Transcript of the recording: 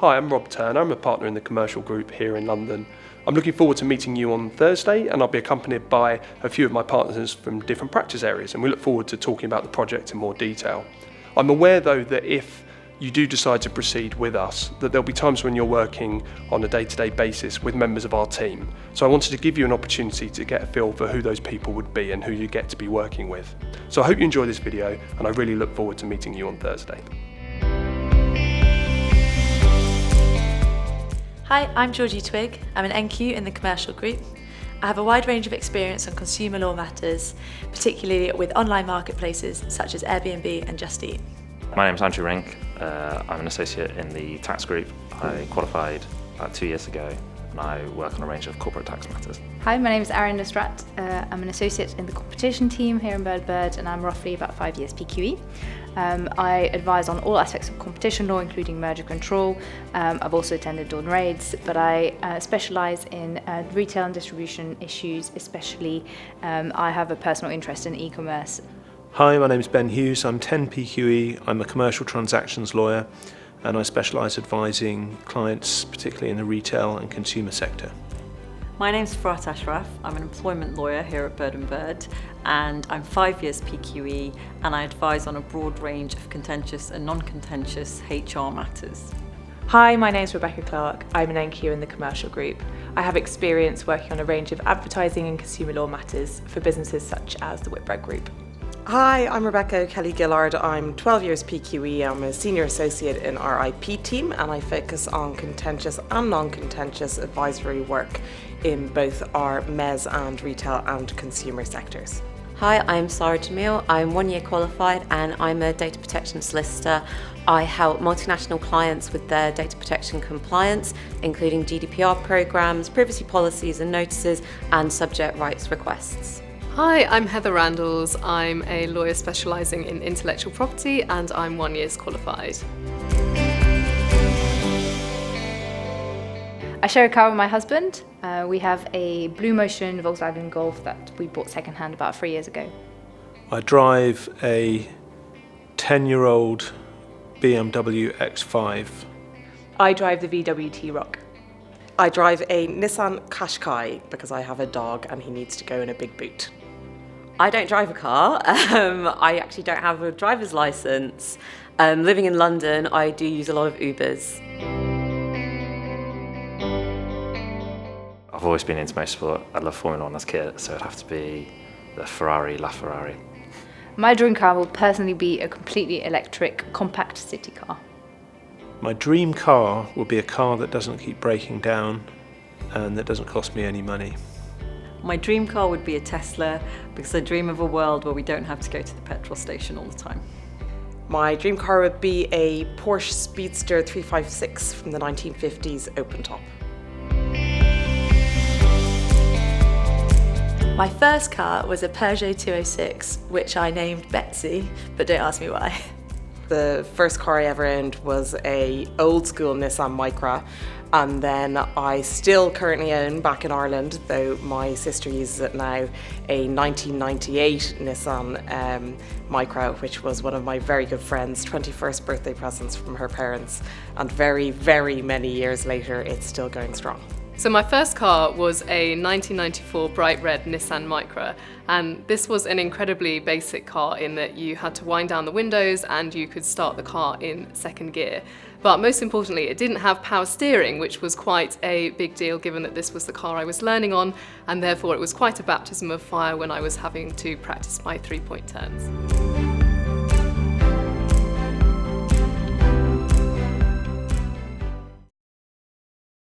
Hi, I'm Rob Turner. I'm a partner in the commercial group here in London. I'm looking forward to meeting you on Thursday, and I'll be accompanied by a few of my partners from different practice areas, and we look forward to talking about the project in more detail. I'm aware though that if you do decide to proceed with us, that there'll be times when you're working on a day-to-day basis with members of our team. So I wanted to give you an opportunity to get a feel for who those people would be and who you get to be working with. So I hope you enjoy this video, and I really look forward to meeting you on Thursday. Hi, I'm Georgie Twigg. I'm an NQ in the commercial group. I have a wide range of experience on consumer law matters, particularly with online marketplaces such as Airbnb and Just Eat. My name is Andrew Rink. I'm an associate in the tax group. I qualified about 2 years ago, and I work on a range of corporate tax matters. Hi, my name is Erin Nusrat. I'm an associate in the competition team here in Bird, and I'm roughly about 5 years PQE. I advise on all aspects of competition law, including merger control. I've also attended Dawn Raids, but I specialise in retail and distribution issues, especially I have a personal interest in e-commerce. Hi, my name is Ben Hughes. I'm 10 PQE. I'm a commercial transactions lawyer, and I specialise advising clients, particularly in the retail and consumer sector. My name's Farat Ashraf. I'm an employment lawyer here at Bird, and I'm 5 years PQE, and I advise on a broad range of contentious and non-contentious HR matters. Hi, my name's Rebecca Clark. I'm an NQ in the commercial group. I have experience working on a range of advertising and consumer law matters for businesses such as the Whitbread Group. Hi, I'm Rebecca Kelly-Gillard. I'm 12 years PQE. I'm a senior associate in our IP team, and I focus on contentious and non-contentious advisory work in both our MES and retail and consumer sectors. Hi, I'm Sarah Jamil. I'm 1 year qualified and I'm a data protection solicitor. I help multinational clients with their data protection compliance, including GDPR programs, privacy policies and notices, and subject rights requests. Hi, I'm Heather Randalls. I'm a lawyer specialising in intellectual property and I'm 1 year qualified. I share a car with my husband. We have a Blue Motion Volkswagen Golf that we bought second-hand about 3 years ago. I drive a 10-year-old BMW X5. I drive the VW T-Roc. I drive a Nissan Qashqai because I have a dog and he needs to go in a big boot. I don't drive a car. I actually don't have a driver's licence. Living in London, I do use a lot of Ubers. I've always been into motorsport. I love Formula 1 as a kid, so it'd have to be the Ferrari LaFerrari. My dream car will personally be a completely electric, compact city car. My dream car will be a car that doesn't keep breaking down and that doesn't cost me any money. My dream car would be a Tesla because I dream of a world where we don't have to go to the petrol station all the time. My dream car would be a Porsche Speedster 356 from the 1950s open top. My first car was a Peugeot 206, which I named Betsy, but don't ask me why. The first car I ever owned was a old school Nissan Micra, and then I still currently own, back in Ireland, though my sister uses it now, a 1998 Nissan Micra, which was one of my very good friend's 21st birthday presents from her parents, and very, very many years later it's still going strong. So my first car was a 1994 bright red Nissan Micra, and this was an incredibly basic car in that you had to wind down the windows and you could start the car in second gear. But most importantly, it didn't have power steering, which was quite a big deal given that this was the car I was learning on, and therefore it was quite a baptism of fire when I was having to practice my three-point turns.